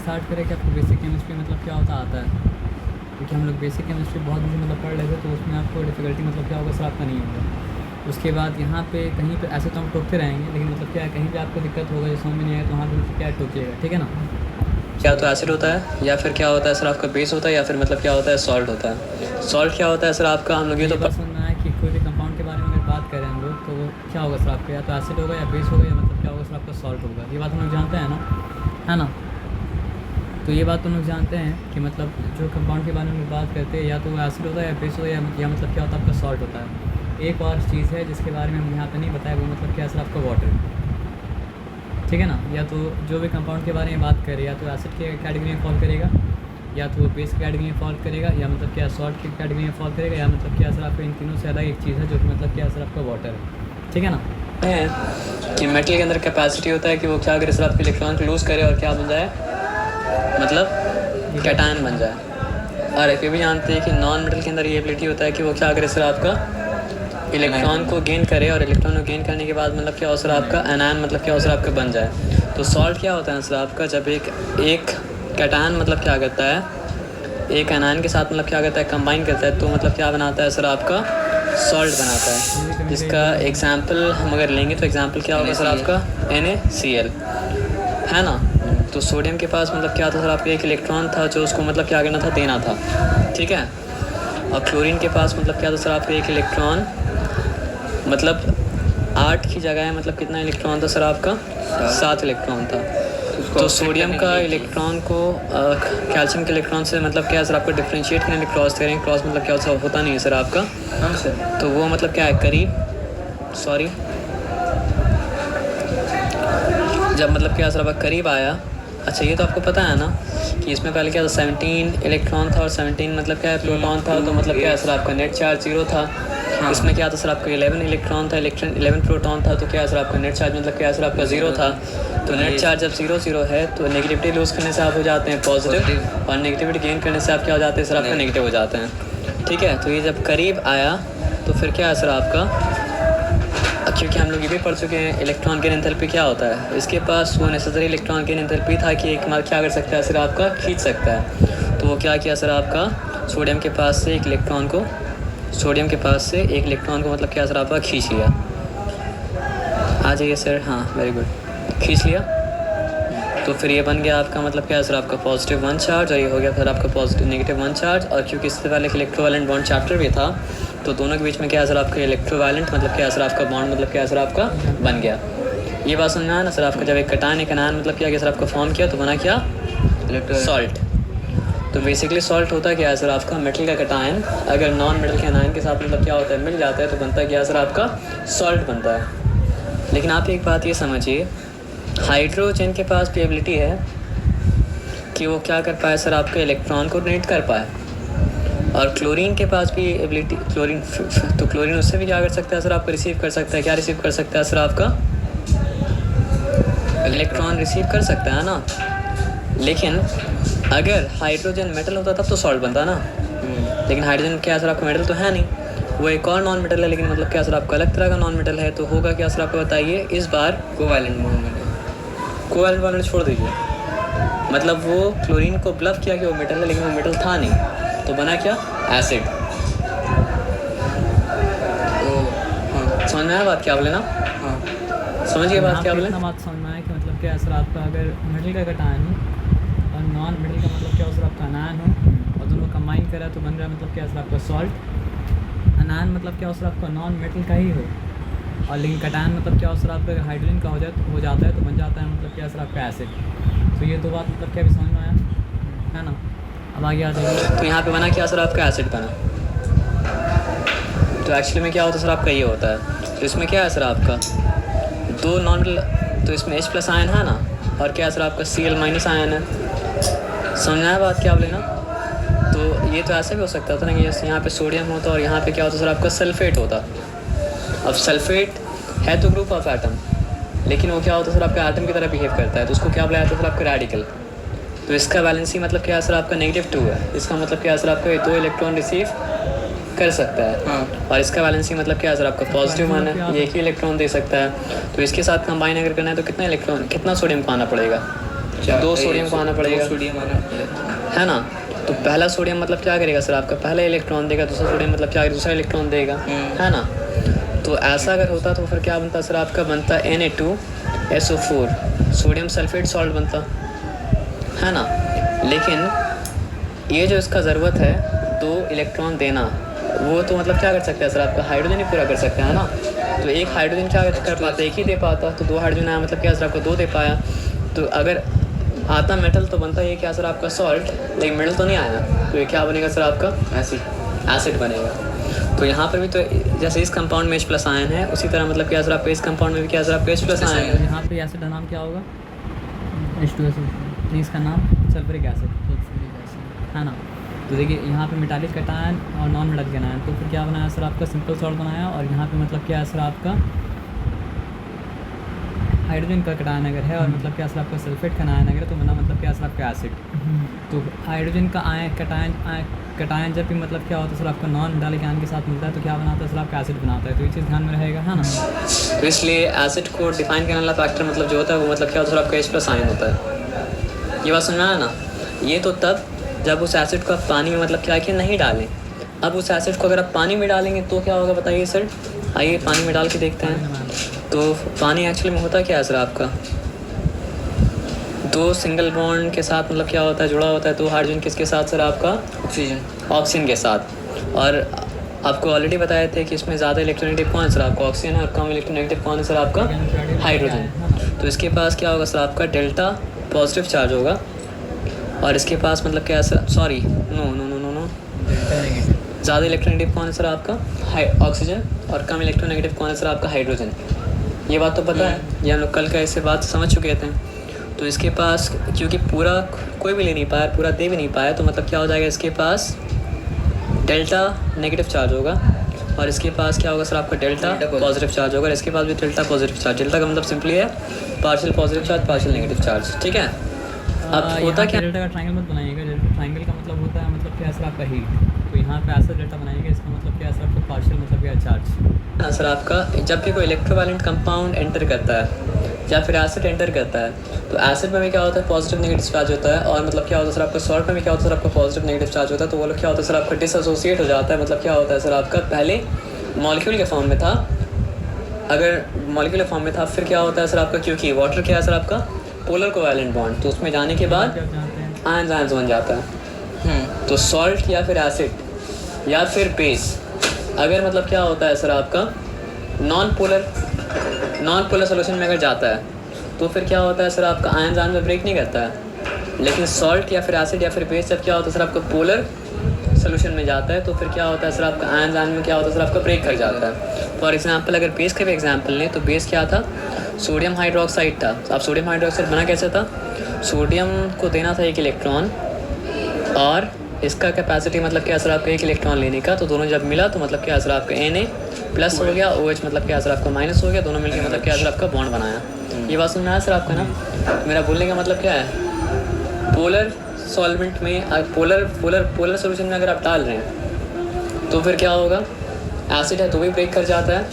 Start करें कि आपको बेसिक केमिस्ट्री मतलब क्या होता आता है, क्योंकि हम लोग बेसिक केमिस्ट्री बहुत दिन मतलब पढ़ रहे थे, तो उसमें आपको डिफ़िकल्टी मतलब क्या होगा सर आपका नहीं होगा। उसके बाद यहाँ पे कहीं पे ऐसे तो हम टोकते रहेंगे, लेकिन मतलब क्या है कहीं पे आपको दिक्कत होगा जो समझ में नहीं आएगा, तो वहाँ पे मतलब क्या है टोकिएगा, ठीक है ना। क्या तो एसिड होता है या फिर क्या होता है सर आपका बेस होता है या फिर मतलब क्या होता है सॉल्ट होता है। सॉल्ट क्या होता है सर आपका, हम लोग ये तो बस समझना है कि कोई भी कंपाउंड के बारे में अगर बात करें हम लोग, तो वो क्या होगा सर आपका, या तो एसिड होगा या बेस होगा, या मतलब क्या होगा सर आपका सॉल्ट होगा। ये बात हम लोग जानते हैं ना, है ना। तो ये बात तो लोग जानते हैं कि मतलब जो कंपाउंड के बारे में बात करते हैं, या तो वो एसिड होता है या बेस होता है, या मतलब क्या होता है आपका सॉल्ट होता है। एक और चीज़ है जिसके बारे में हम यहाँ पे नहीं बताया, वो मतलब क्या सर आपका वाटर, ठीक है ना। या तो जो भी कंपाउंड के बारे में बात करें, या तो एसिड के कैटेगरी में फॉल करेगा, या तो वो बेस की कैटेगरी में फॉल करेगा, या मतलब क्या सॉल्ट की कैटेगरी में फॉल करेगा, या मतलब क्या सर आपका इन तीनों से अलग एक चीज़ है जो कि मतलब क्या सर आपका वाटर है, ठीक है ना। है कि मेटल के अंदर कैपेसिटी होता है कि वो क्या करे सर आपके इलेक्ट्रॉन को लूज़ करे और क्या बन जाए, मतलब कैटायन बन जाए। और ये भी जानते हैं कि नॉन मेटल के अंदर ये एबिलिटी होता है कि वो क्या करे सर आपका इलेक्ट्रॉन को गेन करे, और इलेक्ट्रॉन को गेन करने के बाद मतलब क्या हो सर आपका एनायन मतलब क्या हो सर आपका बन जाए। तो सॉल्ट क्या होता है सर आपका, जब एक कैटायन मतलब क्या करता है, एक एनायन के साथ मतलब क्या करता है कंबाइन करता है, तो मतलब क्या बनाता है सर आपका सॉल्ट बनाता है। इसका एग्जाम्पल हम अगर लेंगे तो एग्जाम्पल क्या होगा सर आपका NaCl, है ना। तो सोडियम के पास मतलब क्या था सर आपका एक इलेक्ट्रॉन था जो उसको मतलब क्या करना था, देना था, ठीक है। और क्लोरीन के पास मतलब क्या था सर आपका एक इलेक्ट्रॉन, मतलब 8 की जगह मतलब कितना इलेक्ट्रॉन था सर आपका, 7 इलेक्ट्रॉन था। तो सोडियम का इलेक्ट्रॉन को कैल्शियम के इलेक्ट्रॉन से मतलब क्या सर आपको डिफ्रेंशिएट करने में क्रॉस करेंगे, क्रॉस मतलब क्या होता नहीं है सर आपका। हाँ सर। तो वो मतलब क्या है करीब, सॉरी, जब मतलब क्या सर आपका करीब आया। अच्छा ये तो आपको पता है ना कि इसमें पहले क्या था 17 इलेक्ट्रॉन था और 17 मतलब क्या है प्रोटॉन था, तो मतलब क्या है सर आपका नेट चार्ज 0 था। हाँ। इसमें क्या था सर आपका 11 इलेक्ट्रॉन था, 11 प्रोटॉन था, तो क्या है सर आपका नेट चार्ज मतलब क्या है सर आपका 0 था। तो नेट चार्ज जब 0 है तो नेगेटिविटी लूज़ करने से आप हो जाते हैं पॉजिटिव, और नेगेटिविटी गेन करने से आप क्या हो जाते हैं सर आपका नेगेटिव हो जाते हैं, ठीक है। तो ये जब करीब आया तो फिर क्या है सर आपका, क्योंकि हम लोग ये भी पढ़ चुके हैं इलेक्ट्रॉन गेन एंथैल्पी क्या होता है, इसके पास वो नेसेसरी इलेक्ट्रॉन गेन एंथैल्पी था कि एक मार क्या कर सकता है सर आपका खींच सकता है। तो वो क्या किया सर आपका सोडियम के पास से एक इलेक्ट्रॉन को, मतलब क्या सर आपका खींच लिया। आ जाइए सर, हाँ वेरी गुड, खींच लिया। तो फिर ये बन गया आपका मतलब क्या सर आपका +1 चार्ज, और ये हो गया फिर आपका -1 चार्ज। और क्योंकि इससे पहले इलेक्ट्रोवैलेंट बॉन्ड चैप्टर भी था, तो दोनों के बीच में क्या सर आपका इलेक्ट्रोवैलेंट मतलब क्या सर आपका बॉन्ड मतलब क्या सर आपका बन गया। ये बात समझना है ना सर आपका, जब एक कैटायन एक एनायन मतलब क्या सर आपका फॉर्म किया तो बना क्या सॉल्ट। तो बेसिकली सॉल्ट होता क्या है सर आपका, मेटल का कैटायन अगर नॉन मेटल के एनायन के साथ मतलब क्या होता है मिल जाता है तो बनता है क्या सर आपका सॉल्ट बनता है। लेकिन आप एक बात ये समझिए, हाइड्रोजन के पास भी एबिलिटी है कि वो क्या कर पाए सर आपके इलेक्ट्रॉन को डोनेट कर पाए, और क्लोरीन के पास भी एबिलिटी, क्लोरीन उससे भी क्या कर सकता है सर आपको रिसीव कर सकता है। क्या रिसीव कर सकता है सर आपका, इलेक्ट्रॉन रिसीव कर सकता है ना। लेकिन अगर हाइड्रोजन मेटल होता तब तो सॉल्ट बनता ना, लेकिन हाइड्रोजन क्या सर आपका मेटल तो है नहीं, वो एक और नॉन मेटल है, लेकिन मतलब क्या सर आपका अलग तरह का नॉन मेटल है। तो होगा क्या सर आपको बताइए इस बार, कोवैलेंट बॉन्ड छोड़ दीजिए, मतलब वो क्लोरीन को ब्लफ किया कि वो मेटल है, लेकिन वो मेटल था नहीं, तो बना क्या एसिड। समझ में आया बात क्या बोले ना, हाँ समझिए बात क्या बोले। बात समझ में आया कि मतलब क्या सर आपका अगर मेटल का कैटायन हो और नॉन मेटल का मतलब क्या सर आपका अनायन हो, और दोनों कंबाइन करा तो बन रहा है मतलब क्या सर आपका सॉल्ट। अनायन मतलब क्या सर आपका नॉन मेटल का ही हो, और लेकिन कैटायन मतलब क्या सर आपका हाइड्रोजन का हो जाता है तो बन जाता है मतलब क्या सर आपका एसिड। तो ये दो बात मतलब क्या भी समझ में आया है ना। अब आगे आ जाइए। तो यहाँ पे बना क्या सर आपका एसिड बना। तो एक्चुअली में क्या होता है सर आपका ये होता है, तो इसमें क्या है सर आपका दो नॉन, तो इसमें H+ आयन है ना, और क्या सर आपका Cl- आयन है। समझ आया बात क्या बोले ना। तो ये तो ऐसा भी हो सकता था ना कि जैसे यहाँ पे सोडियम होता और यहाँ पे क्या होता सर आपका सल्फेट होता। अब सल्फेट है तो ग्रुप ऑफ एटम, लेकिन वो क्या होता है सर आपका एटम की तरह बिहेव करता है, तो उसको क्या बुलाया जाता है सर आपका रेडिकल। तो इसका वैलेंसी मतलब क्या है सर आपका -2 है, इसका मतलब क्या है सर आपका 2 इलेक्ट्रॉन रिसीव कर सकता है। हाँ। और इसका वैलेंसी मतलब क्या है सर आपका +1 है, ये एक ही इलेक्ट्रॉन दे सकता है। तो इसके साथ कंबाइन अगर करना है तो कितना सोडियम को आना पड़ेगा, दो सोडियम को आना पड़ेगा, सोडियम आना पड़ेगा, है ना। तो पहला सोडियम मतलब क्या करेगा सर आपका, पहला इलेक्ट्रॉन देगा, दूसरा सोडियम मतलब क्या करेगा, दूसरा इलेक्ट्रॉन देगा, है ना। तो ऐसा अगर होता तो फिर क्या बनता सर आपका, बनता Na2SO4, सोडियम सल्फेट सॉल्ट बनता, है ना। लेकिन ये जो इसका ज़रूरत है 2 इलेक्ट्रॉन देना, वो तो मतलब क्या कर सकता है सर आपका, हाइड्रोजन ही पूरा कर सकता है ना। तो एक हाइड्रोजन क्या कर पाता, एक ही दे पाता, तो 2 हाइड्रोजन आया मतलब क्या सर आपको 2 दे पाया। तो अगर आता मेटल तो बनता ये क्या सर आपका सॉल्ट, लेकिन मेटल तो नहीं आया, तो ये क्या बनेगा सर आपका, एसिड बनेगा। तो यहाँ पर भी तो जैसे इस कंपाउंड में H+ आयन है, उसी तरह मतलब क्या सर आपका इस कंपाउंड में भी क्या सर आपका H+ आयन है। यहाँ पे एसिड का नाम क्या होगा, H2SO4, इसका नाम सल्फ्यूरिक एसिड, है ना। तो देखिए यहाँ पे मेटालिक कटायन और नॉन मेटालिक कटायन, तो फिर क्या बनाया सर आपका, सिंपल सॉल्ट बनाया। और यहाँ पे मतलब क्या है सर आपका, हाइड्रोजन का कटायन अगर है और मतलब क्या सर आपका सल्फेट का आयन अगर है, तो बना मतलब क्या सर आपका एसिड। तो हाइड्रोजन का आयन कटायन जब भी मतलब क्या होता है सर आपका नॉन मेटालिक आयन के साथ मिलता है, तो क्या बनाता है सर आपका एसिड बनाता है। तो ये चीज़ ध्यान में रहेगा, है ना। तो इसलिए एसिड को डिफाइन करने वाला फैक्टर मतलब जो होता है वो मतलब क्या होता है सर आपका H+ आयन होता है। ये बात समझ में आया ना। ये तो तब जब उस एसिड को आप पानी में मतलब क्या कि नहीं डालें। अब उस एसिड को अगर आप पानी में डालेंगे तो क्या होगा बताइए सर, आइए पानी में डाल के देखते हैं। तो पानी एक्चुअली में होता क्या है सर आपका, 2 सिंगल बॉन्ड के साथ मतलब क्या होता है, जुड़ा होता है 2 हाइड्रोजन किसके साथ सर आपका, ऑक्सीजन के साथ। और आपको ऑलरेडी बताए थे कि इसमें ज़्यादा इलेक्ट्रोनेगेटिव कौन है सर आपका, ऑक्सीजन, और कम इलेक्ट्रोनेगेटिव कौन है सर आपका, हाइड्रोजन। तो इसके पास क्या होगा सर आपका, डेल्टा पॉजिटिव चार्ज होगा, और इसके पास मतलब क्या है, सॉरी नो, ज़्यादा इलेक्ट्रोनेगेटिव कौन है सर आपका, ऑक्सीजन, और कम इलेक्ट्रोनेगेटिव कौन है सर आपका, हाइड्रोजन। ये बात तो पता है, ये हम लोग कल का इससे बात समझ चुके थे। तो इसके पास क्योंकि पूरा कोई भी ले नहीं पाया, पूरा दे भी नहीं पाया, तो मतलब क्या हो जाएगा, इसके पास डेल्टा नेगेटिव चार्ज होगा, और इसके पास क्या होगा सर आपका, डेल्टा पॉजिटिव चार्ज होगा, और इसके पास भी डेल्टा पॉजिटिव चार्ज। डेल्टा का मतलब सिंपली है partial positive charge, partial negative charge, ठीक है। अब होता क्या, डेल्टा का ट्रायंगल मत बनाइएगा, डेल्टा ट्रायंगल का मतलब होता है मतलब क्या सर आपका हीट। तो यहाँ पे ऐसा डेल्टा बनाइएगा, इसका मतलब क्या सर आपका पार्शियल मतलब क्या चार्ज। सर आपका जब भी कोई इलेक्ट्रोवैलेंट कंपाउंड एंटर करता है या फिर एसिड एंटर करता है, तो एसिड में भी क्या होता है, पॉजिटिव नेगेटिव चार्ज होता है, और मतलब क्या होता है सर आपका सॉल्ट में भी क्या होता है सर आपका पॉजिटिव नेगेटिव चार्ज होता है। तो वो लोग क्या होता है सर आपका डिसएसोसिएट हो जाता है। मतलब क्या होता है सर आपका, पहले मॉलिक्यूल के फॉर्म में था, अगर मॉलिक्यूल फॉर्म में था, फिर क्या होता है सर आपका, क्योंकि वाटर क्या है सर आपका, पोलर कोवैलेंट बॉन्ड, तो उसमें जाने के बाद आयंस बन जाता है। तो सॉल्ट या फिर एसिड या फिर बेस, अगर मतलब क्या होता है सर आपका, नॉन पोलर सोल्यूशन में अगर जाता है, तो फिर क्या होता है सर आपका, आयन में ब्रेक नहीं करता है। लेकिन सॉल्ट या फिर एसिड या फिर बेस जब क्या होता है सर आपका, पोलर सोल्यूशन में जाता है, तो फिर क्या होता है सर आपका, आयन में क्या होता है सर आपका, ब्रेक कर जाता है। फॉर एग्जांपल अगर बेस का भी एग्जांपल लें, तो बेस क्या था, सोडियम हाइड्रोक्साइड था। अब सोडियम हाइड्रोक्साइड बना कैसे था, सोडियम को देना था 1 इलेक्ट्रॉन, और इसका कैपेसिटी मतलब क्या सर आपका 1 इलेक्ट्रॉन लेने का। तो दोनों जब मिला तो मतलब क्या सर आपका Na+ हो गया, OH मतलब क्या सर आपका माइनस हो गया, दोनों मिलकर मतलब क्या सर आपका बॉन्ड बनाया। ये बात सुनना है सर आपका ना। मेरा बोलने का मतलब क्या है, पोलर सॉल्वेंट में, पोलर सोल्यूशन में अगर आप डाल रहे हैं, तो फिर क्या होगा, एसिड है तो भी ब्रेक कर जाता है,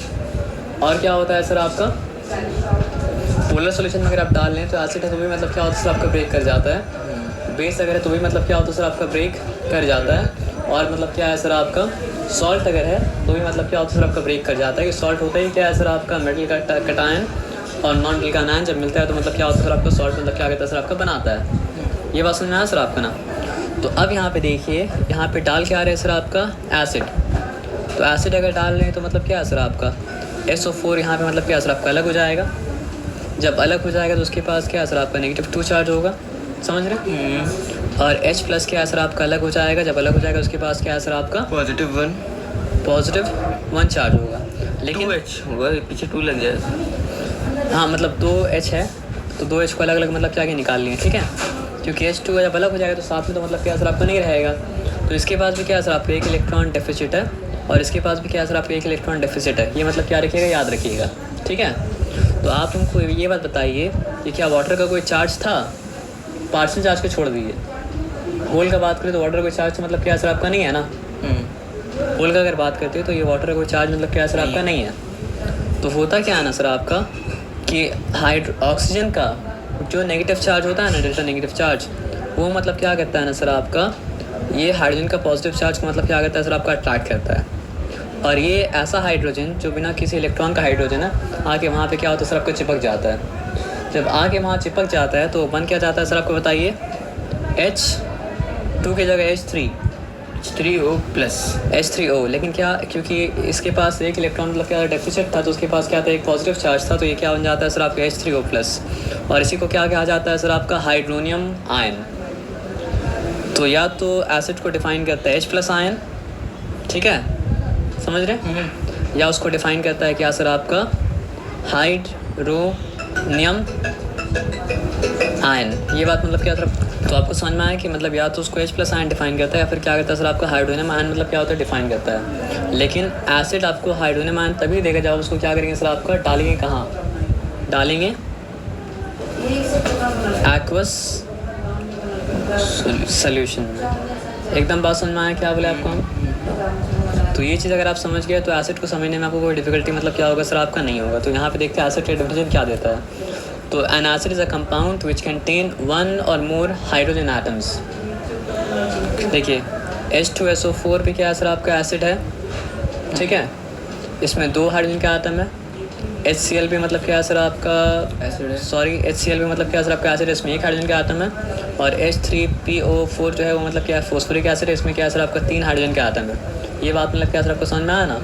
और क्या होता है सर आपका, पोलर सोल्यूशन में अगर आप डाल लें तो एसिड है तो भी मतलब क्या होता है सर आपका, ब्रेक कर जाता है। बेस अगर है तो भी मतलब क्या होता है सर आपका, ब्रेक कर जाता है। और मतलब क्या है सर आपका, सॉल्ट अगर है तो भी मतलब क्या होता है सर आपका, ब्रेक कर जाता है। कि सॉल्ट होता ही क्या है सर आपका, मेटल का कटायन और नॉन मेटल का आयन जब मिलता है, तो मतलब क्या होता है सर आपका, सॉल्ट मतलब क्या कहता है सर आपका, बनाता है। ये बात समझना है सर आपका ना। तो अब यहाँ पे देखिए, यहाँ पे डाल के आ रहे हैं सर आपका एसिड। तो एसिड अगर डाल रहे हैं तो मतलब क्या है सर आपका, SO4 यहाँ पे मतलब क्या है सर आपका, अलग हो जाएगा। जब अलग हो जाएगा तो उसके पास क्या है सर आपका, -2 चार्ज होगा, समझ रहे। और H+ क्या है सर आपका, अलग हो जाएगा। जब अलग हो जाएगा उसके पास क्या है सर आपका, +1 चार्ज होगा। लेकिन 2H होगा, पीछे 2 लग जाएगा। हाँ मतलब 2H है, तो 2H को अलग अलग मतलब क्या निकाल लिए, ठीक है। क्योंकि H2 जब अलग हो जाएगा तो साथ में तो मतलब क्या सर आपका नहीं रहेगा। तो इसके पास भी क्या है सर आपका, 1 इलेक्ट्रॉन डेफिसिट है, और इसके पास भी क्या है सर आपका, 1 इलेक्ट्रॉन डेफिसिट है। ये मतलब क्या रखिएगा, याद रखिएगा, ठीक है। तो आप हमको ये बात बताइए कि क्या वाटर का कोई चार्ज था, पार्शियल चार्ज को छोड़ दीजिए। होल का बात करें तो वाटर का कोई चार्ज मतलब क्या सर आपका नहीं है ना। होल का अगर बात करते हो तो ये वाटर का कोई चार्ज मतलब क्या सर आपका नहीं है। तो होता क्या है ना सर आपका, कि ऑक्सीजन का जो नेगेटिव चार्ज होता है ना, डेल्टा नेगेटिव चार्ज, वो मतलब क्या करता है ना सर आपका, ये हाइड्रोजन का पॉजिटिव चार्ज को मतलब क्या करता है सर आपका अट्रैक्ट करता है। और ये ऐसा हाइड्रोजन जो बिना किसी इलेक्ट्रॉन का हाइड्रोजन है, आके वहाँ पे क्या होता है सर आपको चिपक जाता है। जब आके वहाँ चिपक जाता है तो बन क्या जाता है सर आपको बताइए, H2 की जगह H3O प्लस H3O। लेकिन क्या, क्योंकि इसके पास एक इलेक्ट्रॉन मतलब क्या डेफिसिट था, तो उसके पास क्या था, एक पॉजिटिव चार्ज था, तो ये क्या बन जाता है सर आपका H3O प्लस। और इसी को क्या कहा जाता है सर आपका हाइड्रोनियम आयन। तो या तो एसिड को डिफाइन करता है H प्लस आयन, ठीक है, समझ रहे, या उसको डिफाइन करता है क्या सर आपका हाइड्रोनियम आयन। ये बात मतलब क्या सर, तो आपको समझ में आया कि मतलब या तो उसको H प्लस आयन डिफाइन करता है या फिर क्या करता है सर आपका हाइड्रोनियम आयन मतलब क्या होता है डिफाइन करता है। लेकिन एसिड आपको हाइड्रोनियम आयन तभी देगा जब उसको क्या करेंगे सर आपका डालेंगे, कहाँ डालेंगे, एक्वस सॉल्यूशन में। एकदम बात समझ में आया क्या बोले आपको हम। तो ये चीज़ अगर आप समझ गए तो एसिड को समझने में आपको कोई डिफिकल्टी मतलब क्या होगा सर आपका नहीं होगा। तो यहाँ पे देखते हैं एसिड का डेफिनेशन क्या देता है। तो N acid is a compound which contain one और मोर हाइड्रोजन एटम्स। देखिए H2SO4 भी क्या है सर आपका एसिड है, ठीक है, इसमें 2 हाइड्रोजन का एटम है। HCl भी मतलब क्या है सर आपका एसिड है, सॉरी HCl भी मतलब क्या है सर आपका एसिड है, इसमें 1 हाइड्रोजन का एटम है। और H3PO4 जो है वो मतलब क्या है फोस्फोरिक एसिड है, इसमें क्या है सर आपका 3 हाइड्रोजन का एटम है। ये बात मतलब क्या सर आपको समझ में आया ना।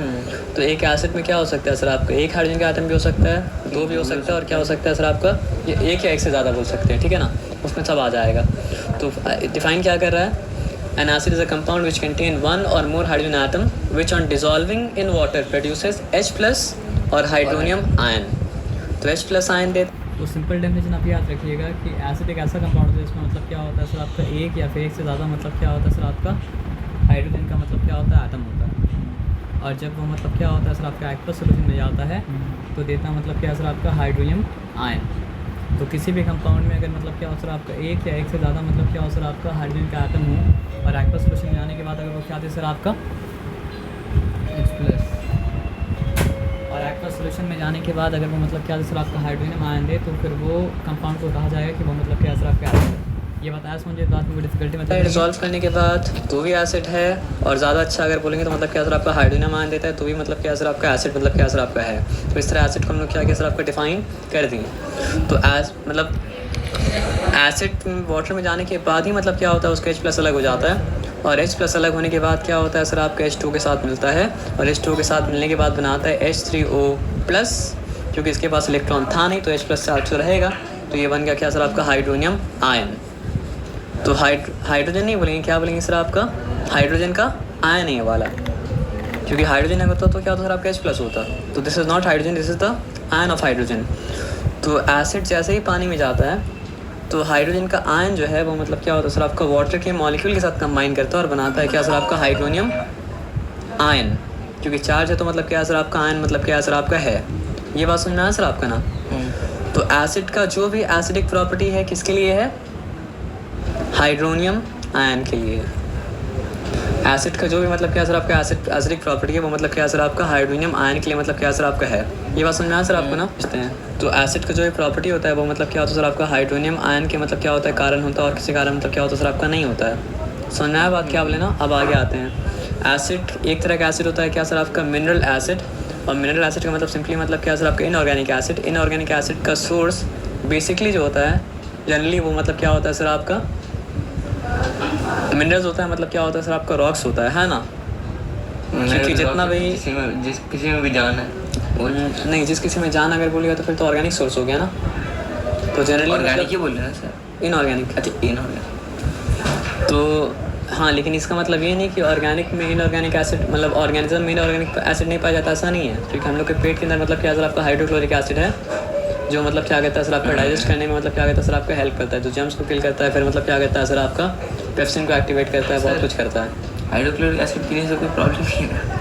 तो एक एसिड में क्या हो सकता है सर आपका 1 हाइड्रोजन का एटम भी हो सकता है, 2 भी हो सकता है, और क्या हो सकता है सर आपका ये 1 या 1 से ज़्यादा बोल सकते हैं, ठीक है ना, उसमें सब आ जाएगा। तो डिफाइन क्या कर रहा है, an acid is a compound which contain one or more hydrogen atom which on dissolving in water produces H plus और हाइड्रोनियम आयन। तो H प्लस आयन दे। तो सिंपल डेफिनेशन आप याद रखिएगा कि एसिड एक ऐसा कंपाउंड है जिसमें मतलब क्या होता है सर आपका 1 या फिर 1 से ज़्यादा मतलब क्या होता है सर आपका हाइड्रोजन का मतलब क्या होता है एटम होता है। और जब वो मतलब क्या होता है सर आपका एक्वस सॉल्यूशन में जाता है तो देता मतलब क्या है सर आपका हाइड्रोनियम आयन। तो किसी भी कंपाउंड में अगर मतलब क्या हो सर आपका 1 या 1 से ज़्यादा मतलब क्या हो सर आपका हाइड्रोजन का एटम हो और एक्वस सॉल्यूशन में जाने के बाद अगर वो क्या दे सर आपका H प्लस, और एक्वस सॉल्यूशन में जाने के बाद अगर वो मतलब क्या सर आपका हाइड्रोजन आयन दे तो फिर वो कंपाउंड को कहा जाएगा कि वो मतलब क्या सर आपका एसिड है। ये बताया समझे, बात में डिफिकल्टी मतलब डिसॉल्व करने के बाद तो भी एसिड है, और ज़्यादा अच्छा अगर बोलेंगे तो मतलब क्या सर आपका हाइड्रोजन आयन देता है तो भी मतलब क्या सर आपका एसिड मतलब क्या सर आपका है। तो इस तरह एसिड को हम लोग क्या सर आपका डिफाइन कर दिए। तो एस मतलब एसिड वाटर में जाने के बाद ही मतलब क्या होता है उसका H प्लस अलग हो जाता है, और H प्लस अलग होने के बाद क्या होता है सर आपका H2 के साथ मिलता है, और H2 के साथ मिलने के बाद बनाता है H3O प्लस, क्योंकि इसके पास इलेक्ट्रॉन था नहीं तो H प्लस चार्ज रहेगा, तो ये बन गया क्या सर आपका हाइड्रोनियम आयन। तो हाइड्रोजन नहीं बोलेंगे, क्या बोलेंगे सर आपका हाइड्रोजन का आयन है ये वाला, क्योंकि हाइड्रोजन अगर होता तो क्या होता सर आपका H प्लस होता। तो this is not hydrogen, this is the ion of hydrogen. तो एसिड जैसे ही पानी में जाता है तो हाइड्रोजन का आयन जो है वो मतलब क्या होता है सर आपका वाटर के मॉलिक्यूल के साथ कंबाइन करता है और बनाता है क्या सर आपका हाइड्रोनियम आयन, क्योंकि चार्ज है तो मतलब क्या सर आपका आयन मतलब क्या सर आपका है। ये बात समझना है सर आपका ना। तो एसिड का जो भी एसिडिक प्रॉपर्टी है किसके लिए है, हाइड्रोनियम आयन के लिए। एसिड का जो भी मतलब क्या सर आपका एसिडिक प्रॉपर्टी है वो मतलब क्या सर आपका हाइड्रोनियम आयन के लिए मतलब क्या सर आपका है। ये बात समझना है सर आपको ना, पूछते हैं। तो एसिड का जो भी प्रॉपर्टी होता है वो मतलब क्या होता है सर आपका हाइड्रोनियम आयन के मतलब क्या होता है कारण होता है, और किसी कारण मतलब क्या होता है सर आपका नहीं होता है। समझना है बात क्या बोले ना। अब आगे आते हैं। एसिड एक तरह का एसिड होता है क्या सर आपका मिनरल एसिड, और मिनरल एसिड का मतलब सिंपली मतलब क्या सर आपका इनऑर्गेनिक एसिड। इनऑर्गेनिक एसिड का सोर्स बेसिकली जो होता है जनरली वो मतलब क्या होता है सर आपका मिनरल्स होता है, मतलब क्या होता है सर आपका रॉक्स होता है ना। क्योंकि जितना भी जिस किसी में भी जान है नहीं, जिस किसी में जान अगर बोलिएगा तो फिर तो ऑर्गेनिक सोर्स हो गया ना। तो जनरली ऑर्गेनिक ही बोल रहे हैं सर, इनऑर्गेनिक। अच्छा इनऑर्गेनिक। तो हाँ, लेकिन इसका मतलब ये नहीं कि ऑर्गेनिक में इनऑर्गेनिक एसिड मतलब ऑर्गेनिज्म में इनऑर्गेनिक एसिड नहीं पाया जाता, ऐसा नहीं है। क्योंकि हम लोग के पेट के अंदर मतलब क्या सर आपका हाइड्रोक्लोरिक एसिड है जो मतलब क्या कहता है सर आपका डाइजेस्ट करने में मतलब क्या कहता है सर आपका हेल्प करता है, जो जर्म्स को किल करता है, फिर मतलब क्या कहता है सर आपका पेप्सिन को एक्टिवेट करता है, बहुत कुछ करता है। हाइड्रोक्लोरिक एसिड पीने से कोई प्रॉब्लम नहीं है।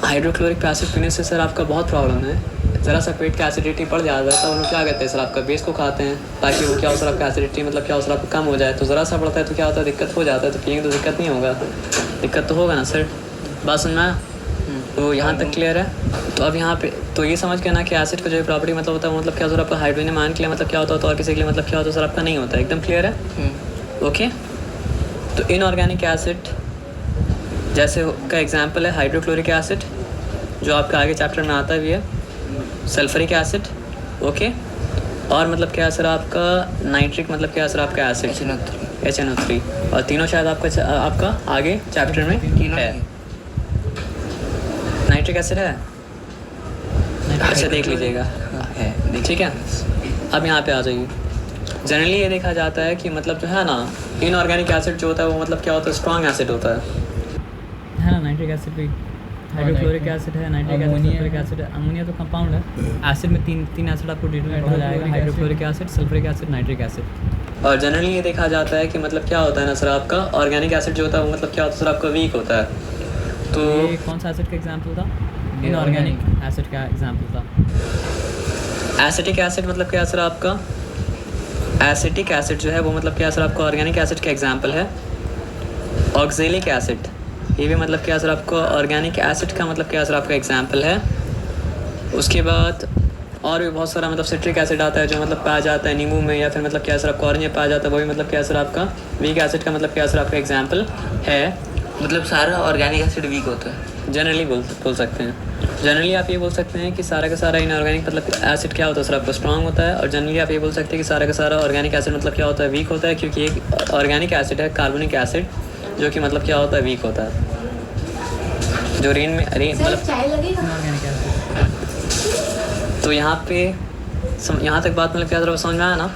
हाइड्रोक्लोरिक एसिड पीने से सर आपका बहुत प्रॉब्लम है। ज़रा सा पेट का एसिडिटी बढ़ जाता है तो वो लोग क्या कहते हैं सर आपका बेस को खाते हैं ताकि वो क्या हो सर आपका एसिडिटी मतलब क्या हो सर आपको कम हो जाए। तो ज़रा सा बढ़ता है तो क्या होता है दिक्कत हो जाता है। तो पिएंगे तो दिक्कत नहीं होगा, दिक्कत तो होगा ना सर। बात सुनना है। तो यहाँ तक क्लियर है। तो अब यहाँ पे तो ये समझ के ना कि एसिड का जो प्रॉपर्टी मतलब होता है मतलब क्या होता है आपका हाइड्रोजन आयन के लिए मतलब क्या होता है और किसी के लिए मतलब क्या होता है सर आपका नहीं होता है। एकदम क्लियर है। ओके। तो इनऑर्गेनिक एसिड जैसे का एग्जांपल है हाइड्रोक्लोरिक एसिड जो आपका आगे चैप्टर में आता भी है, सल्फरिक एसिड, ओके, और मतलब क्या सर आपका नाइट्रिक मतलब क्या सर आपका एसिड HNO3, और तीनों शायद आपका आगे चैप्टर में है। नाइट्रिक एसिड है, अच्छा देख लीजिएगा है, ठीक है। अब यहाँ पे आ जाइए। जनरली ये देखा जाता है कि मतलब जो है ना इनऑर्गेनिक एसिड जो होता है वो मतलब क्या होता है स्ट्रॉन्ग एसिड होता है ना। नाइट्रिक एसिड भी हाइड्रोक्लोरिक एसिड है, नाइट्रिक एसिड, सल्फरिक एसिड है। अमोनिया तो कंपाउंड है। एसिड में तीन एसिड आपको ट्रीटमेंट हो जाएगा, hydrochloric acid, sulphuric acid, nitric acid. और जनरली ये देखा जाता है कि मतलब क्या होता है ना सर आपका ऑर्गेनिक एसिड जो होता है वो मतलब क्या होता है सर आपका वीक होता है। तो ये कौन सा एसिड का एग्जांपल था? इनऑर्गेनिक एसिड का एग्जांपल था। एसिटिक एसिड मतलब क्या सर आपका एसिटिक एसिड जो है वो मतलब क्या सर आपका ऑर्गेनिक एसिड का एग्जांपल है। ऑक्जेलिक एसिड ये भी मतलब क्या सर आपको ऑर्गेनिक एसिड का मतलब क्या सर आपका एग्जांपल है। उसके बाद और भी बहुत सारा मतलब सिट्रिक एसिड आता है जो मतलब पाया जाता है नींबू में या फिर मतलब क्या सर आपका ऑरेंज में पाया जाता है, वो भी मतलब क्या सर आपका वीक एसिड का मतलब क्या सर आपका एग्जांपल है। मतलब सारा ऑर्गेनिक एसिड वीक होता है जनरली बोल सकते हैं। जनरली आप ये बोल सकते हैं कि सारा का सारा इनऑर्गेनिक मतलब एसिड क्या होता है सर आपका स्ट्रांग होता है, और जनरली आप ये बोल सकते हैं कि सारा का सारा ऑर्गेनिक एसिड मतलब क्या होता है वीक होता है, क्योंकि एक ऑर्गेनिक एसिड है कार्बोनिक एसिड जो कि मतलब क्या होता है वीक होता है। जो रेन मतलब इनऑर्गेनिक एसिड। तो यहाँ पे यहाँ तक बात मतलब क्या तरह समझ में आया ना।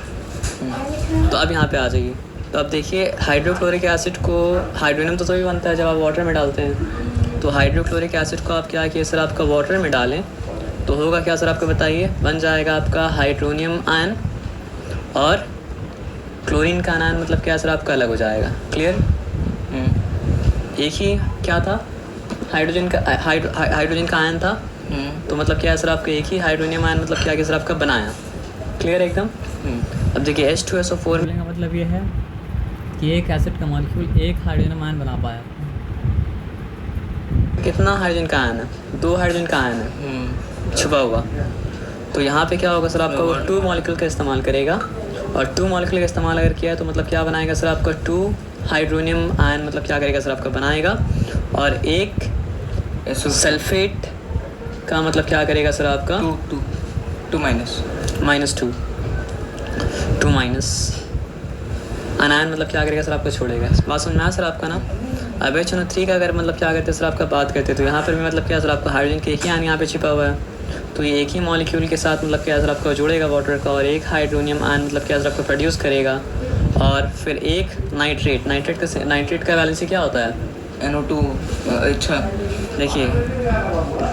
तो अब यहाँ पे आ जाइए। तो अब देखिए हाइड्रोक्लोरिक एसिड को हाइड्रोजन तो तभी बनता है जब आप वाटर में डालते हैं। तो हाइड्रोक्लोरिक एसिड को आप क्या किए सर आपका वाटर में डालें तो होगा क्या सर आपको बताइए, बन जाएगा आपका हाइड्रोनियम आयन और क्लोरीन का आयन मतलब क्या सर आपका अलग हो जाएगा। क्लियर। एक ही क्या था हाइड्रोजन का आयन था, तो मतलब क्या है सर आपका एक ही हाइड्रोनियम आयन मतलब क्या सर आपका बनाया। क्लियर एकदम। अब देखिए H2SO4 बोलने का मतलब ये है कि एक एसिड का मॉलिक्यूल एक हाइड्रोजन आयन बना पाया। कितना हाइड्रोजन का आयन है? 2 हाइड्रोजन का आयन है छुपा हुआ। तो यहाँ पे क्या होगा सर आपका वो 2 मॉलिक्यूल का इस्तेमाल करेगा, और 2 मॉलिक्यूल का इस्तेमाल अगर किया है तो मतलब क्या बनाएगा सर आपका 2 हाइड्रोनियम आयन मतलब क्या करेगा सर आपका बनाएगा, और एक सल्फेट का मतलब क्या करेगा सर आपका two minus two minus anion मतलब क्या करेगा सर आपको छोड़ेगा। बात समझ में आया सर आपका ना। अब HNO3 का अगर मतलब क्या करते हैं सर आपका बात करते तो यहाँ पर भी मतलब क्या सर आपका हाइड्रोजन के एक ही आयन यहाँ पे छिपा हुआ है, तो ये एक ही मॉलिक्यूल के साथ मतलब क्या सर आपका जोड़ेगा वाटर का, और एक हाइड्रोनियम आयन मतलब क्या सर आपका प्रोड्यूस करेगा, और फिर एक नाइट्रेट का वैलेंसी क्या होता है NO2। अच्छा देखिए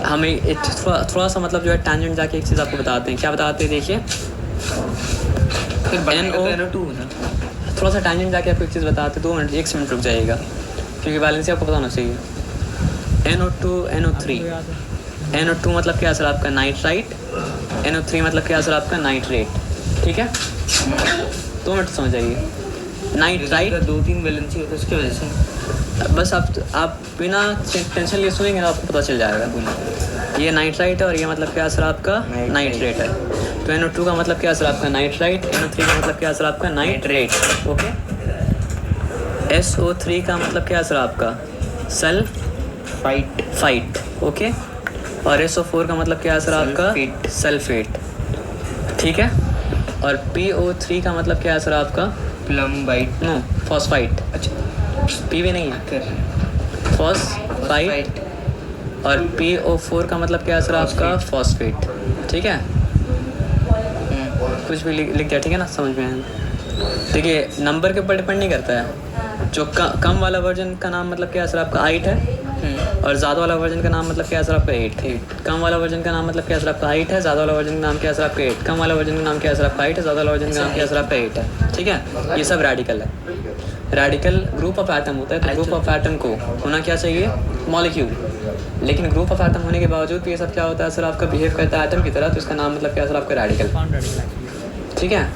हमें थोड़ा सा मतलब जो है टैंजेंट जाके एक चीज़ आपको बताते हैं। क्या बताते हैं देखिए NO2 ना, थोड़ा सा टैंजेंट जाके आपको एक चीज़ बताते हैं। 2 मिनट 1 मिनट रुक जाइएगा क्योंकि बैलेंस आपको पता होना चाहिए। NO2 NO3 NO2 मतलब क्या सर आपका नाइट्राइट, NO3 मतलब क्या सर आपका नाइट्रेट। ठीक है 2 मिनट समझ जाइए। नाइट्राइट 2-3 वैलेंसी होता है उसकी वजह से बस आप बिना टेंशन लिए सुनेंगे ना आपको पता चल जाएगा। ये नाइट्राइट है और ये मतलब क्या सर आपका नाइट्रेट है। तो NO2 का मतलब क्या सर आपका नाइट्राइट, NO3 का मतलब क्या सर आपका नाइट्रेट, ओके। SO3 का मतलब क्या सर आपका सल्फाइट, ओके। और SO4 का मतलब क्या सर आपका सल्फेट, ठीक है। और PO3 का मतलब क्या है सर आपका प्लम्बाइट, नो फॉस्फाइट। अच्छा पी भी नहीं है, फॉस्फाइट। और PO4 का मतलब क्या है सर आपका फॉस्फेट, ठीक है। कुछ भी लिख दिया, ठीक है ना, समझ में आया। देखिए नंबर के ऊपर डिपेंड नहीं करता है। जो कम वाला वर्जन का नाम मतलब क्या है सर आपका 8 है, और ज़्यादा वाला वर्जन का नाम मतलब क्या है सर आपका 8। कम वाला वर्जन का नाम मतलब क्या है सर आपका 8 है, ज़्यादा वाला वर्जन का नाम क्या है सर आपका 8। कम वाला वर्जन का नाम क्या है सर आपका 8 है, ज़्यादा वाला वर्जन का नाम क्या है सर आपका 8 है, ठीक है। ये सब रेडिकल है। रेडिकल ग्रुप ऑफ एटम होता है, तो ग्रुप ऑफ एटम को होना क्या चाहिए मॉलिक्यूल। लेकिन ग्रुप ऑफ एटम होने के बावजूद भी ये सब क्या होता है सर आपका बिहेव करता है एटम की तरह, तो इसका नाम मतलब क्या है सर आपका रेडिकल, ठीक है।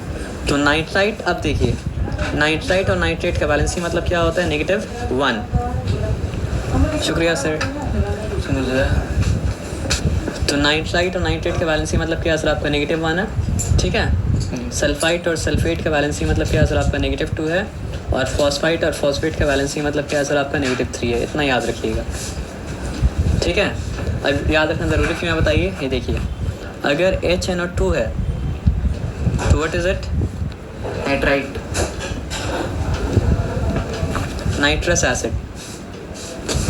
तो नाइट्राइट, अब देखिए नाइट्राइट और नाइट्रेट का वैलेंसी मतलब क्या होता है -1। शुक्रिया सर। समझ रहा है। तो नाइट्राइट और नाइट्रेट का वैलेंसी मतलब क्या सर आपका -1 है, ठीक है। सल्फाइट और सल्फेट का वैलेंसी मतलब क्या सर आपका -2 है, और फॉस्फाइट और फॉस्फेट का वैलेंसी मतलब क्या सर आपका -3 है। इतना याद रखिएगा, ठीक है। अब याद रखना ज़रूरी क्यों है बताइए। ये देखिए, अगर HNO2 है तो what is it? Nitrite. Nitrous acid.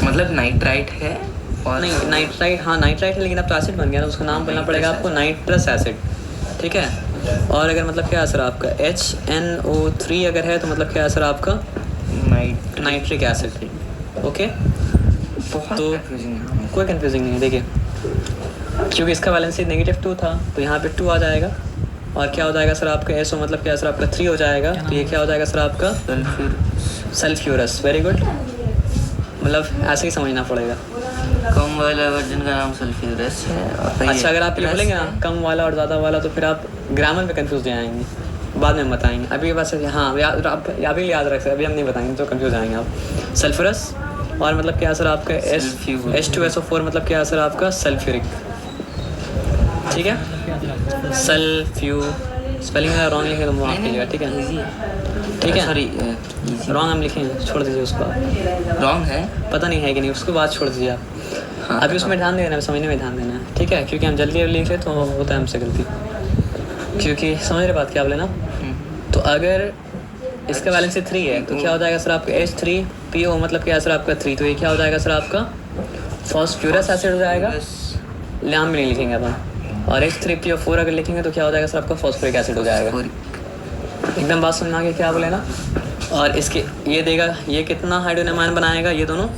मतलब नाइट्राइट है और नहीं, नाइट्राइट, हाँ नाइट्राइट है, लेकिन अब तो एसिड बन गया ना, उसका नाम बोलना पड़ेगा आपको नाइट्रस एसिड, ठीक है। और अगर मतलब क्या सर आपका HNO3 अगर है तो मतलब क्या सर आपका नाइट्रिक एसिड, ओके। बहुत तो confusing है। कोई कंफ्यूजिंग नहीं है, देखिए क्योंकि इसका वैलेंसी -2 था तो यहाँ पे 2 आ जाएगा, और क्या हो जाएगा सर आपका SO मतलब क्या सर आपका 3 हो जाएगा, तो ये क्या हो जाएगा सर आपका सल्फ्यूरस। वेरी गुड, मतलब ऐसे ही समझना पड़ेगा। कम वाला वर्जन का नाम सल्फ्यूरस है और अच्छा, अगर आप ये प्लस बोलेंगे ना है। कम वाला और ज़्यादा वाला, तो फिर आप ग्रामर में कंफ्यूज हो जाएंगे, बाद में हम बताएंगे। अभी बस हाँ आप अभी याद रख सकते, अभी हम नहीं बताएंगे तो कंफ्यूज आएंगे आप। सल्फ्यूरस और मतलब क्या सर आपका H2SO4 मतलब क्या सर आपका सल्फ्यूरिक, ठीक है। मतलब क्या सर आपका सल्फ्यू स्पेलिंग है रॉन्ग लिखे तो माफ कीजिएगा, ठीक है, ठीक है। सॉरी रॉन्ग हम लिखे हैं, छोड़ दीजिए उसको, रॉन्ग है। पता नहीं है कि नहीं, उसको बात छोड़ दीजिए आप। हाँ, अभी उसमें ध्यान देना है, समझने में ध्यान देना है, ठीक है, क्योंकि हम जल्दी लिखे तो होता है हमसे गलती, क्योंकि समझ रहे बात क्या बोले ना। तो अगर इसका वैलेंसी 3 है तो क्या हो जाएगा सर आपका H3PO मतलब क्या है सर आपका 3, तो ये क्या हो जाएगा सर आपका फॉस्फ्यूरस एसिड हो जाएगा, नाम भी नहीं लिखेंगे अपन। और H3PO4 अगर लिखेंगे तो क्या हो जाएगा सर आपका फॉस्फोरिक एसिड हो जाएगा। एकदम बात समझ में आ गई क्या बोले ना। और इसके ये देगा, ये कितना हाइड्रोजन आयन बनाएगा, ये दोनों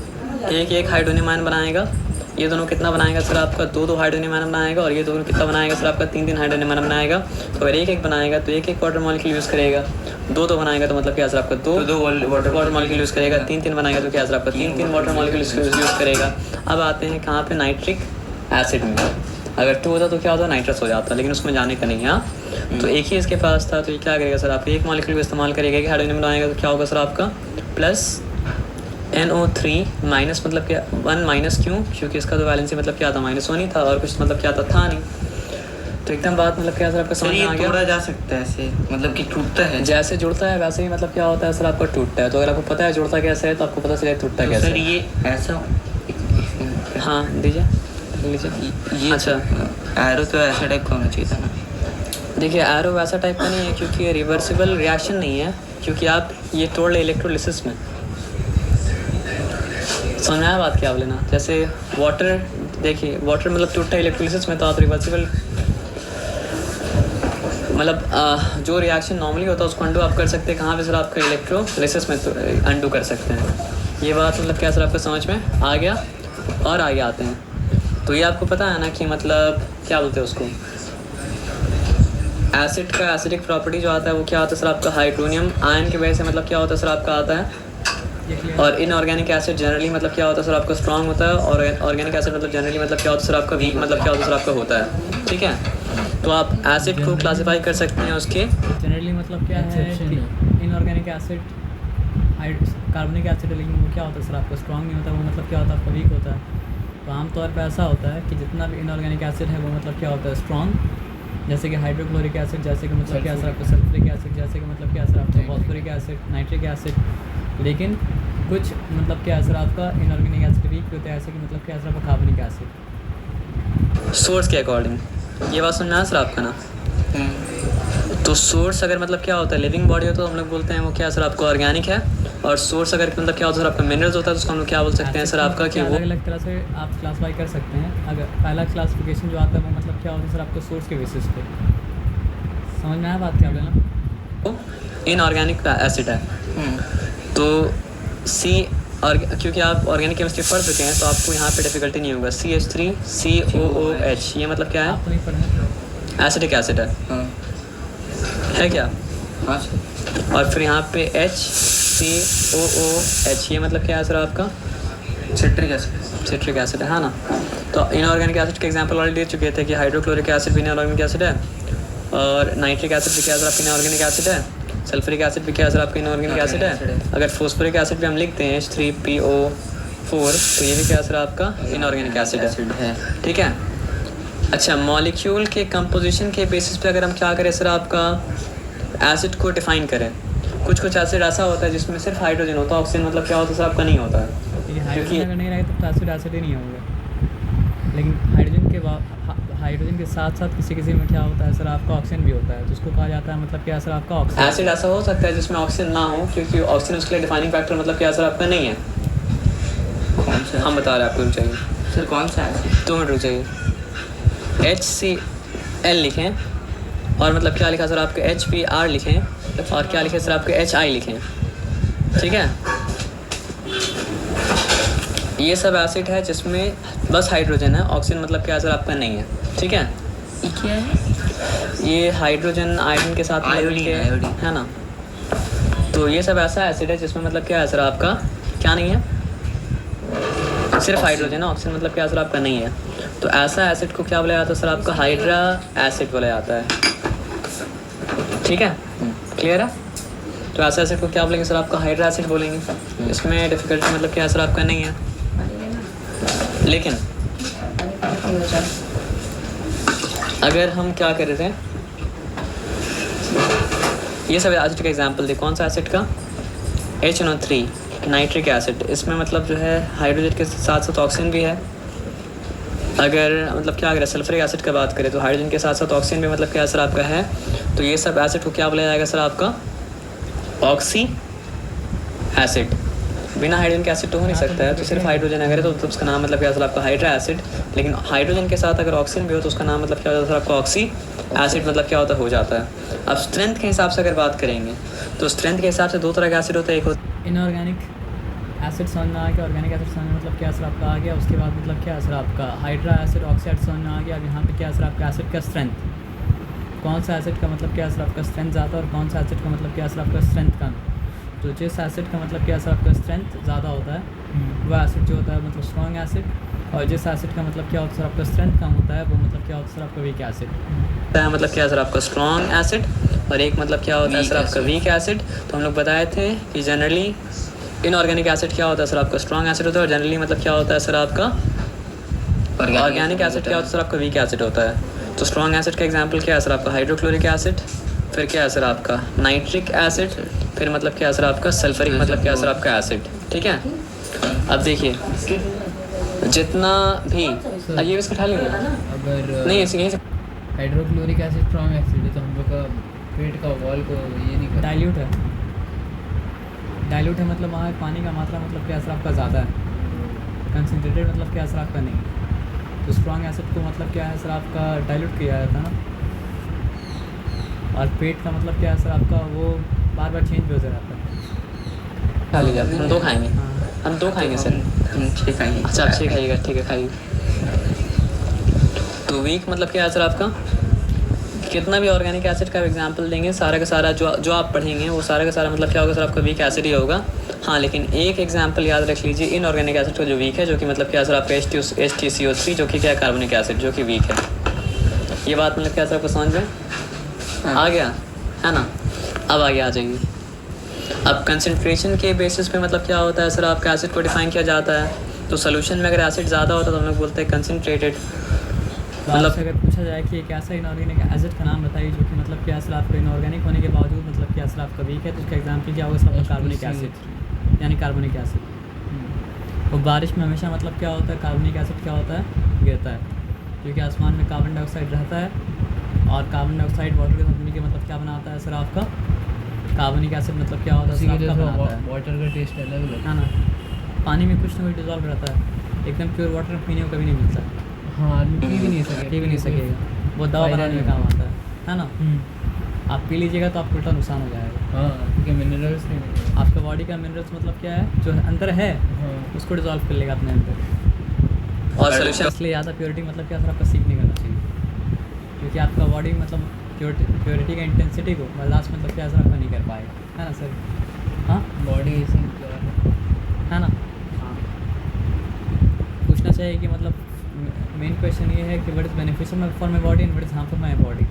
एक हाइड्रोजन आयन बनाएगा, ये दोनों कितना बनाएगा सर आपका 2 हाइड्रोजन आयन बनाएगा, और ये दोनों कितना बनाएगा सर आपका 3 हाइड्रोजन आयन बनाएगा। तो अगर एक बनाएगा तो एक वाटर मॉलिक्यूल यूज़ करेगा, 2 बनाएगा तो मतलब क्या सर आपका 2 वाटर मॉलिक्यूल यूज़ करेगा, 3 बनाएगा तो क्या सर आपका 3 वाटर मॉलिक्यूल यूज़ करेगा। अब आते हैं कहाँ पे, नाइट्रिक एसिड में। अगर 2 होता तो क्या होता, नाइट्रस हो जाता, लेकिन उसमें जाने का नहीं है। हाँ, तो एक ही इसके पास था, तो ये क्या करेगा सर आपका एक मॉलिक्यूल को इस्तेमाल करेगा, एक हाइड्रोजन बनाएगा तो क्या होगा सर आपका प्लस NO3 माइनस, मतलब क्या 1 माइनस क्योंकि इसका तो वैलेंसी मतलब क्या था -1 ही था, और कुछ मतलब क्या था नहीं। तो एकदम बात मतलब क्या सर आपका समझ में आ गया। तोड़ा जा सकता है ऐसे, मतलब कि टूटता है जैसे जुड़ता है वैसे ही मतलब क्या होता है सर आपका टूटता है। तो अगर आपको पता है जुड़ता कैसे है तो आपको पता चलेगा टूटता तो कैसे सर है। ये ऐसा हाँ दीजिए लीजिए। ये अच्छा, एरो तो ऐसा टाइप का होना चाहिए था ना। देखिए एरो वैसा टाइप का नहीं है, क्योंकि ये रिवर्सिबल रिएक्शन नहीं है, क्योंकि आप ये तोड़ ले इलेक्ट्रोलिसिस में। समझ में आया बात क्या बोले ना। जैसे वाटर, देखिए वाटर मतलब टूटता है इलेक्ट्रोलिसिस में, तो आप रिवर्सिबल मतलब जो रिएक्शन नॉर्मली होता है उसको अंडू आप कर सकते हैं कहाँ पे सर आपका इलेक्ट्रोलिसिस में, तो अंडू कर सकते हैं। ये बात मतलब क्या सर आपको समझ में आ गया। और आगे आते हैं, तो ये आपको पता है ना कि मतलब क्या बोलते हैं उसको, एसिड का एसिडिक प्रॉपर्टी जो आता है वो क्या होता है सर आपका हाइड्रोनियम आयन की वजह से मतलब क्या होता है सर आपका आता है। और इनऑर्गेनिक एसिड जनरली मतलब क्या होता है सर आपका स्ट्रांग होता है, और ऑर्गेनिक एसिड मतलब जनरली मतलब क्या होता है सर आपका वीक, मतलब क्या होता है सर आपका होता है, ठीक है। तो आप एसिड को क्लासीफाई कर सकते हैं उसके जनरली मतलब क्या है कि इनऑर्गेनिक एसिड कार्बनिक एसिड है, लेकिन वो क्या होता है सर आपका स्ट्रांग नहीं होता, वो मतलब क्या होता है आपका वीक होता है। तो आमतौर पर ऐसा होता है कि जितना भी इनऑर्गेनिक एसिड है वो मतलब क्या होता है स्ट्रांग, जैसे कि हाइड्रोक्लोरिक एसिड, जैसे कि मतलब क्या सर आपका सल्फ्यूरिक एसिड, जैसे कि मतलब क्या सर आपका फॉस्फोरिक एसिड, नाइट्रिक एसिड। लेकिन कुछ मतलब क्या सर आपका इनऑर्गेनिक एसिड वीक होता है, ऐसे कि मतलब क्या सर आपका कार्बनिक एसिड। सोर्स के अकॉर्डिंग, ये बात सुनना है सर आपका ना। तो सोर्स अगर मतलब क्या होता है लिविंग बॉडी हो तो हम लोग बोलते हैं वो क्या सर आपका ऑर्गेनिक है, और सोर्स अगर मतलब क्या होता है सर आपका मिनरल्स होता है तो उसको हम लोग क्या बोल सकते हैं सर आपका कि वो अलग अलग तरह से आप क्लासीफाई कर सकते हैं। अगर पहला क्लासिफिकेशन जो आता है वो मतलब क्या होता है सर आपको सोर्स के बेसिस पे। समझ में आया बात क्या बोलना। इनऑर्गेनिक एसिड है, तो सी, और क्योंकि आप ऑर्गेनिक केमिस्ट्री पढ़ चुके हैं तो आपको यहाँ पे डिफिकल्टी नहीं होगा। CH3COOH ये मतलब क्या आप है, तो नहीं पढ़े। एसिडिक एसिड है क्या। हाँ सर। और फिर यहाँ पे HCOOH ये मतलब क्या है सर आपका सिट्रिक एसिड। सिट्रिक एसिड है, हाँ ना। तो इनऑर्गेनिक एसिड के एग्जांपल ऑलरेडी दे चुके थे कि हाइड्रोक्लोरिक एसिड भी इनऑर्गेनिक एसिड है, और नाइट्रिक एसिड भी क्या सर आपका इनऑर्गेनिक एसिड है, सल्फ्यूरिक एसिड भी क्या सर आपका इनऑर्गेनिक एसिड है। अगर फॉस्फोरिक एसिड भी हम लिखते हैं H3PO4 तो ये भी क्या सर आपका इनऑर्गेनिक एसिड है, है। ठीक है। अच्छा, मॉलिक्यूल के कंपोजिशन के बेसिस पे अगर हम क्या करें सर, आपका एसिड को डिफाइन करें, कुछ एसिड ऐसा होता है जिसमें सिर्फ हाइड्रोजन होता है, ऑक्सीजन मतलब क्या होता है सर आपका नहीं होता है। ठीक है, हाइड्रोजन अगर नहीं रहे तब तो एसिड ही नहीं होगा। लेकिन हाइड्रोजन के साथ साथ किसी में क्या होता है सर, आपका ऑक्सीजन भी होता है, तो उसको कहा जाता है मतलब क्या सर आपका ऑक्सीजन। एसिड ऐसा हो सकता है जिसमें ऑक्सीजन ना हो, क्योंकि ऑक्सीजन उसके लिए डिफाइनिंग फैक्टर मतलब क्या सर आपका नहीं है। कौन सा? हम बता रहे हैं आपको, रुक जाइए सर कौन सा है? 2 मिनट रुक जाइए। HCl लिखें और मतलब क्या लिखा सर आपके HBr लिखें और क्या लिखे सर आपके HI लिखें, ठीक है। ये सब एसिड है जिसमें बस हाइड्रोजन है, ऑक्सीजन मतलब क्या सर आपका नहीं है, ठीक है। ये क्या है? ये हाइड्रोजन आयरन के साथ आयोडीन, आयोडीन। है ना। तो ये सब ऐसा एसिड है जिसमें मतलब क्या है सर आपका क्या नहीं है, सिर्फ हाइड्रोजन है, ऑक्सीजन मतलब क्या सर आपका नहीं है। तो ऐसा एसिड को क्या बोला जाता है सर आपका हाइड्रा एसिड बोला जाता है, ठीक है, क्लियर है। तो ऐसा एसिड को क्या बोलेंगे सर आपका हाइड्रा एसिड बोलेंगे। इसमें डिफिकल्टी मतलब क्या सर आपका नहीं है। लेकिन अगर हम क्या कर रहे थे, ये सब एसिड का एग्जांपल दे, कौन सा एसिड का, HNO3 नाइट्रिक एसिड। इसमें मतलब जो है हाइड्रोजन के साथ साथ ऑक्सीजन भी है। अगर मतलब क्या अगर सल्फ्यूरिक एसिड का बात करें तो हाइड्रोजन के साथ साथ ऑक्सीजन भी मतलब क्या सर आपका है। तो ये सब एसिड को क्या बोला जाएगा सर आपका ऑक्सी एसिड। बिना हाइड्रोजन के एसिड तो हो नहीं सकता है, तो सिर्फ हाइड्रोजन अगर है तो उसका नाम मतलब क्या सर आपका हाइड्रा एसिड। लेकिन हाइड्रोजन के साथ अगर ऑक्सीजन भी हो तो उसका नाम मतलब क्या होता है सर आपका ऑक्सी एसिड मतलब क्या होता है हो जाता है। अब स्ट्रेंथ के हिसाब से अगर बात करेंगे तो स्ट्रेंथ के हिसाब से 2 तरह का एसिड होता है, एक होता है इनऑर्गेनिक एसिड समझ में आ गया, ऑर्गेनिक एसिड समझ में मतलब क्या असर आपका आ गया। उसके बाद मतलब क्या असर आपका हाइड्रा एसिड ऑक्साइड समझ में आ गया। अब यहाँ पे क्या असर आपका एसिड का स्ट्रेंथ, कौन सा एसिड का मतलब क्या असर आपका स्ट्रेंथ ज़्यादा और कौन सा एसिड का मतलब क्या असर आपका स्ट्रेंथ कम। तो जिस एसिड का मतलब क्या असर आपका स्ट्रेंथ ज़्यादा होता है वो एसिड जो होता है मतलब स्ट्रॉन्ग एसिड, और जिस एसिड का मतलब क्या होता है सर आपका स्ट्रेंथ कम होता है वो मतलब क्या होता है सर आपका वीक एसिड। मतलब क्या सर आपका स्ट्रॉन्ग एसिड और एक मतलब क्या होता है सर आपका वीक एसिड। तो हम लोग बताए थे कि जनरली इनऑर्गेनिक एसिड क्या होता है सर आपका स्ट्रॉन्ग एसिड होता है, और जनरली मतलब क्या होता है सर आपका ऑर्गेनिक एसिड क्या होता है सर आपका वीक एसिड होता है। तो स्ट्रॉन्ग एसिड का एग्जांपल क्या है सर आपका हाइड्रोक्लोरिक एसिड, फिर क्या है सर आपका नाइट्रिक एसिड, फिर मतलब क्या है सर आपका सल्फ्यूरिक मतलब क्या है सर आपका एसिड, ठीक है। अब देखिए जितना भी ये इसको उठा लेंगे अगर नहीं ऐसे हाइड्रोक्लोरिक एसिड स्ट्रॉन्ग एसिड है तो हम लोग का पेट का वॉल को ये नहीं कर डाइल्यूट है, डाइल्यूट है मतलब वहाँ पानी का मात्रा मतलब क्या असर आपका ज़्यादा है, कंसनट्रेटेड मतलब क्या असर आपका नहीं। तो स्ट्रॉन्ग एसिड को मतलब क्या है सर आपका डाइल्यूट किया जाता है ना, और पेट का मतलब क्या है सर आपका वो बार बार चेंज भी होता रहता है। खा लीजिए आप, हम 2 खाएंगे, हाँ हम 2 खाएंगे सर। हम 6 खाएंगे। अच्छा आप 6 खाइएगा, ठीक है खाइए। तो वीक मतलब क्या है सर आपका, कितना भी ऑर्गेनिक एसिड का एग्जांपल देंगे सारा का सारा जो आप पढ़ेंगे वो सारा का सारा मतलब क्या होगा सर आपका वीक एसिड ही होगा। हाँ लेकिन एक एग्जांपल याद रख लीजिए, इनऑर्गेनिक एसिड का जो वीक है जो कि मतलब क्या सर आपका HTCO3 जो कि क्या कार्बनिक एसिड जो कि वीक है। ये बात मतलब क्या सर आपको समझ में आ गया है ना। अब आगे आ जाइए। अब कंसंट्रेशन के बेसिस पे मतलब क्या होता है सर आपका एसिड को डिफाइन किया जाता है। तो सोल्यूशन में अगर एसिड ज़्यादा होता है तो हम लोग बोलते हैं कंसनट्रेटेड। मतलब अगर पूछा जाए कि एक ऐसा इनऑर्गेनिक एसिड का नाम बताइए जो कि मतलब क्या असर आपका इनऑर्गेनिक होने के बावजूद मतलब क्या असर आपका वीक है, तो उसका एग्जांपल क्या होगा सर आपका कार्बनिक एसिड यानी कार्बनिक एसिड। और बारिश में हमेशा मतलब क्या होता है कार्बनिक एसिड क्या होता है गिरता है, क्योंकि आसमान में कार्बन डाइऑक्साइड रहता है और कार्बन डाइऑक्साइड वाटर के साथ मिलकर मतलब क्या बनाता है सर आपका कार्बनिक एसिड मतलब क्या होता है सर आपका बनाता है। वाटर का टेस्ट अलग अलग है ना, पानी में कुछ ना कुछ डिजॉल्व रहता है, एकदम प्योर वाटर पीने को कभी नहीं मिलता है। हाँ आदमी पी भी नहीं सके पी भी नहीं सकेगा, वो दवा बनाने में काम आता है ना। आप पी लीजिएगा तो आपको उल्टा नुकसान हो जाएगा। हाँ क्योंकि मिनरल्स नहीं मिलेंगे। आपका बॉडी का मिनरल्स मतलब क्या है जो अंदर है हाँ उसको डिजॉल्व कर लेगा अपने अंदर। और सोल्यूशन इसलिए ज़्यादा प्योरिटी मतलब क्या सर आपका सीख नहीं करना चाहिए, क्योंकि आपका बॉडी मतलब प्योरिटी का इंटेंसिटी को बर्दाश्त मतलब क्या सर आपका नहीं कर पाएगा, है ना सर। हाँ बॉडी ऐसी है ना। हाँ पूछना चाहिए कि मतलब मेन क्वेश्चन ये है कि what is beneficial for my body and what is harmful my body,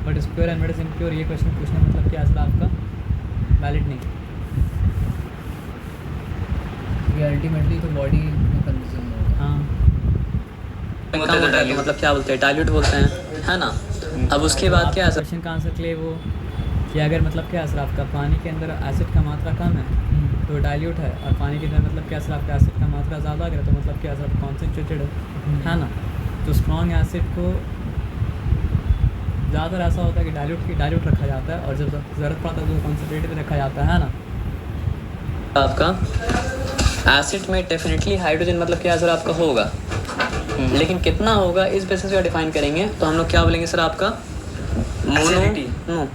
what is pure and what is impure. ये क्वेश्चन पूछना मतलब क्या सर आपका वैलिड नहीं। क्योंकि अल्टीमेटली तो बॉडी में कंज्यूम होगा। हाँ कम होता है तो मतलब क्या बोलते हैं, डाइल्यूट बोलते हैं, है ना। अब उसके बाद क्या है सर, क्वेश्चन का आंसर के लिए वो कि अगर मतलब क्या है सर आपका पानी के अंदर एसिड का मात्रा कम है तो डाइल्यूट है, और पानी के अंदर मतलब क्या सर आपका एसिड का मात्रा ज़्यादा अगर तो मतलब क्या सर कॉन्सेंट्रेटेड है ना। तो स्ट्रॉन्ग एसिड को ज़्यादातर ऐसा होता है कि डाइल्यूट रखा जाता है, और जब ज़रूरत पड़ता है तो कॉन्सेंट्रेटेड रखा जाता है ना। आपका एसिड में डेफिनेटली हाइड्रोजन मतलब क्या सर आपका होगा, लेकिन कितना होगा इस बेसिस पे डिफाइन करेंगे। तो हम लोग क्या बोलेंगे सर आपका मोनो नो